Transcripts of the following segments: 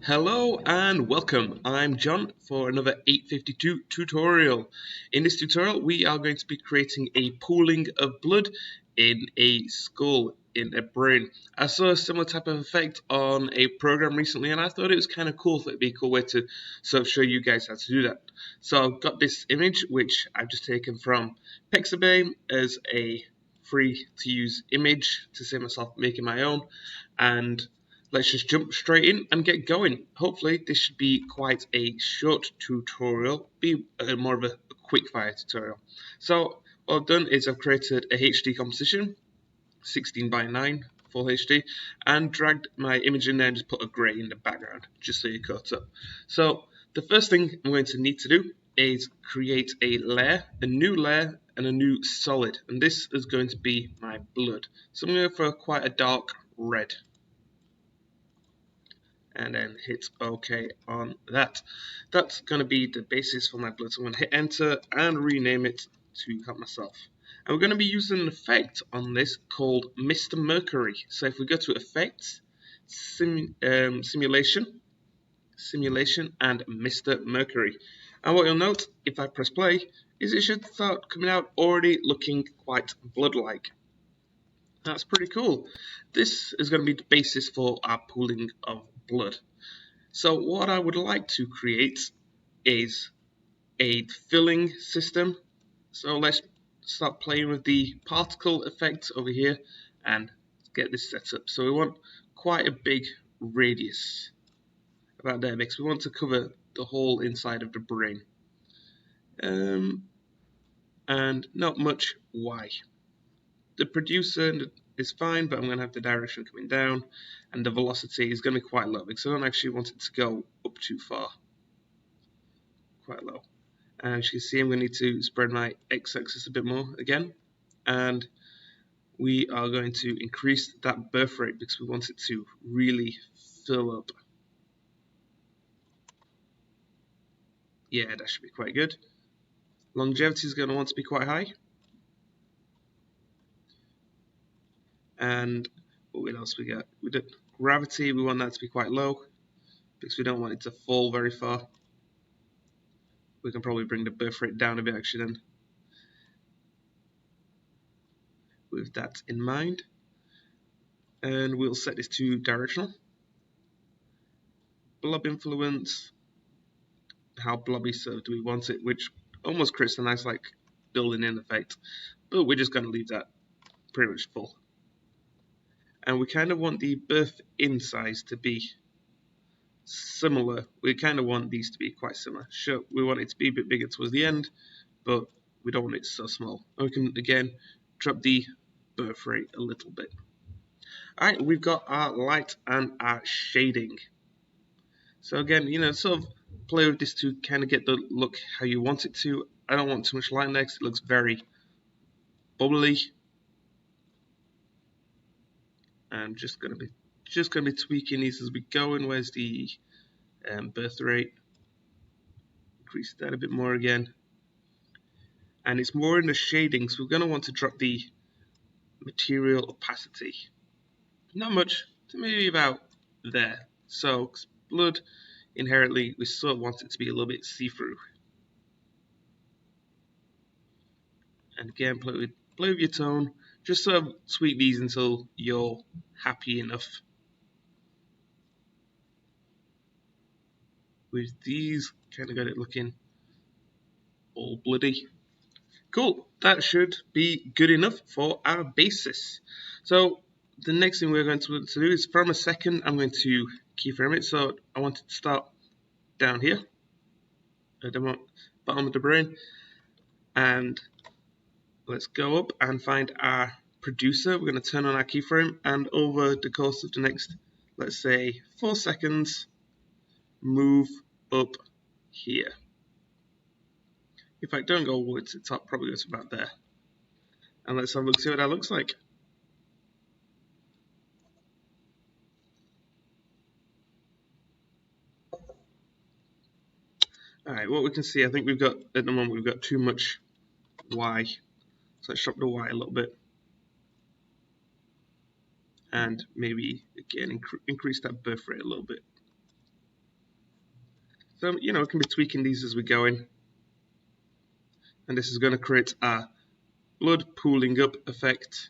Hello and welcome. I'm John for another 852 tutorial. In this tutorial we are going to be creating a pooling of blood in a skull, in a brain. I saw a similar type of effect on a program recently and I thought it was kind of cool, so it'd be a cool way to sort of show you guys how to do that. So I've got this image which I've just taken from Pixabay as a free to use image to save myself making my own, and let's just jump straight in and get going. Hopefully this should be quite a short tutorial, be more of a quick fire tutorial. So what I've done is I've created a HD composition, 16 by 9 full HD, and dragged my image in there and just put a grey in the background just so you're caught up. So the first thing I'm going to need to do is create a layer, a new layer and a new solid, and this is going to be my blood. So I'm going to go for quite a dark red and then hit OK on that. That's going to be the basis for my blood. So I'm going to hit enter and rename it to help myself. And we're going to be using an effect on this called Mr. Mercury. So if we go to Effects, Simulation, and Mr. Mercury. And what you'll note if I press play is it should start coming out already looking quite blood-like. That's pretty cool. This is going to be the basis for our pooling of blood. So what I would like to create is a filling system. So let's start playing with the particle effect over here and get this set up. So we want quite a big radius about there because we want to cover the whole inside of the brain. And not much Y. The producer is fine, but I'm going to have the direction coming down, and the velocity is going to be quite low because I don't actually want it to go up too far. Quite low. And as you can see, I'm going to need to spread my x-axis a bit more again, and we are going to increase that birth rate because we want it to really fill up. Yeah, that should be quite good. Longevity is going to want to be quite high. And what else we got? We did gravity, we want that to be quite low because we don't want it to fall very far. We can probably bring the birth rate down a bit actually then, with that in mind. And we'll set this to directional. Blob influence, how blobby so do we want it, which almost creates a nice like building in effect, but we're just going to leave that pretty much full. And we kind of want the birth in size to be similar. We kind of want these to be quite similar. Sure, we want it to be a bit bigger towards the end, but we don't want it so small. And we can again drop the birth rate a little bit. Alright, we've got our light and our shading. So again, sort of play with this to kind of get the look how you want it to. I don't want too much light next. It looks very bubbly. I'm just gonna be tweaking these as we go. And where's the birth rate? Increase that a bit more again. And it's more in the shading, so we're gonna want to drop the material opacity. Not much, to maybe about there. So blood, inherently, we sort of want it to be a little bit see-through. And again, play with your tone. Just sort of tweak these until you're happy enough. With these, kind of got it looking all bloody. Cool, that should be good enough for our basis. So the next thing we're going to do is from a second, I'm going to keyframe it. So I want it to start down here at the bottom of the brain, and let's go up and find our producer. We're going to turn on our keyframe, and over the course of the next, let's say 4 seconds, move up here. If I don't go all the way to the top, probably go to about there. And let's have a look, see what that looks like. Alright, what we can see, I think we've got, at the moment, we've got too much Y. So let's drop the Y a little bit. And maybe, again, increase that birth rate a little bit. So, we can be tweaking these as we go in. And this is going to create a blood pooling up effect.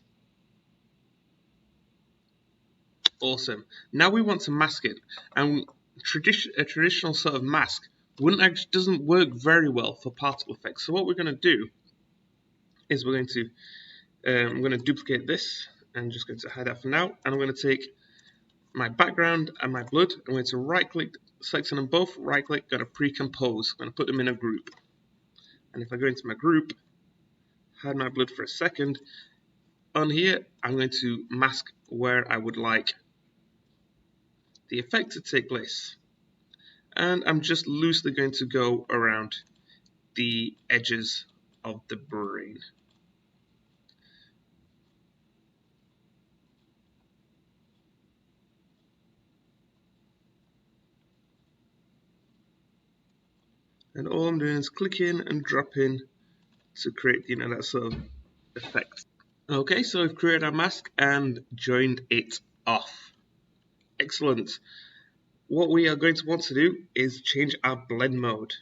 Awesome. Now we want to mask it. And a traditional sort of mask doesn't work very well for particle effects. So what we're going to do is we're going to I'm going to duplicate this and just going to hide that for now. And I'm going to take my background and my blood. I'm going to right click, selecting them both, right click, going to pre-compose. I'm going to put them in a group. And if I go into my group, hide my blood for a second, on here I'm going to mask where I would like the effect to take place. And I'm just loosely going to go around the edges of the brain. And all I'm doing is clicking and dropping to create, that sort of effect. Okay, so we've created our mask and joined it off. Excellent. What we are going to want to do is change our blend mode.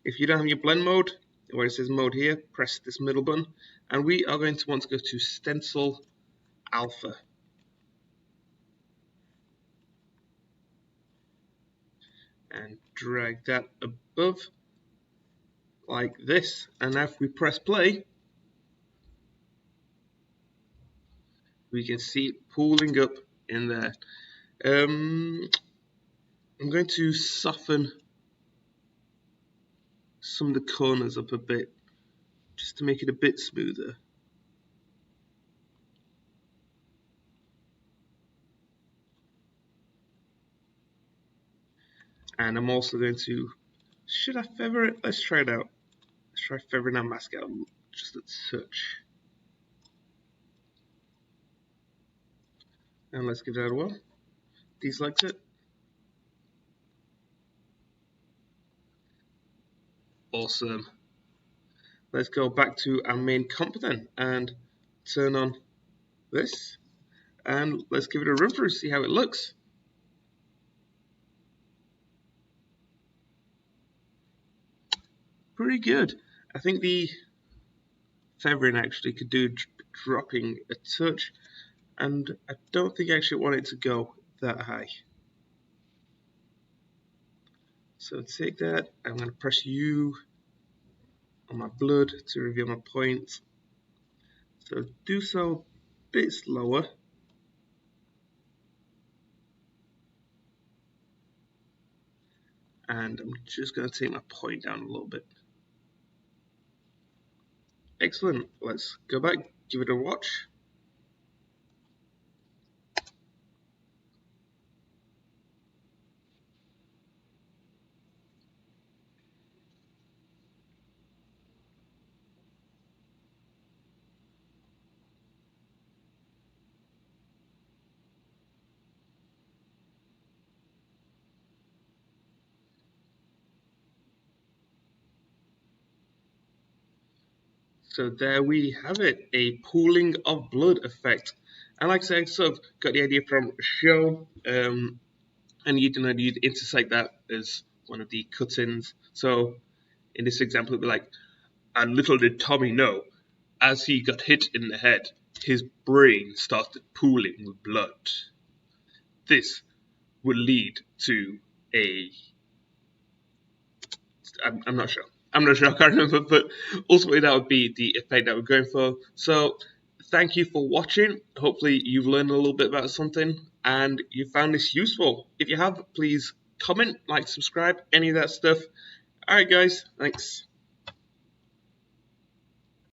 If you don't have your blend mode, where it says mode here, press this middle button, and we are going to want to go to stencil alpha. And drag that above like this, and now if we press play, we can see it pooling up in there. I'm going to soften some of the corners up a bit just to make it a bit smoother. And I'm also going to, should I feather it? Let's try it out. Let's try feathering our mask out just a touch. And let's give that a whirl. These likes it. Awesome. Let's go back to our main comp then and turn on this. And let's give it a run through, see how it looks. Pretty good. I think the feathering actually could do dropping a touch, and I don't think I actually want it to go that high. So take that, I'm going to press U on my blood to reveal my point. So do so a bit slower. And I'm just going to take my point down a little bit. Excellent. Let's go back, give it a watch. So there we have it, a pooling of blood effect. And like I said, I sort of got the idea from a show, and you'd intersect that as one of the cut-ins. So in this example, it'd be like, and little did Tommy know, as he got hit in the head, his brain started pooling with blood. This would lead to a... I'm not sure. I can't remember, but ultimately that would be the effect that we're going for. So thank you for watching. Hopefully you've learned a little bit about something and you found this useful. If you have, please comment, like, subscribe, any of that stuff. Alright guys, thanks.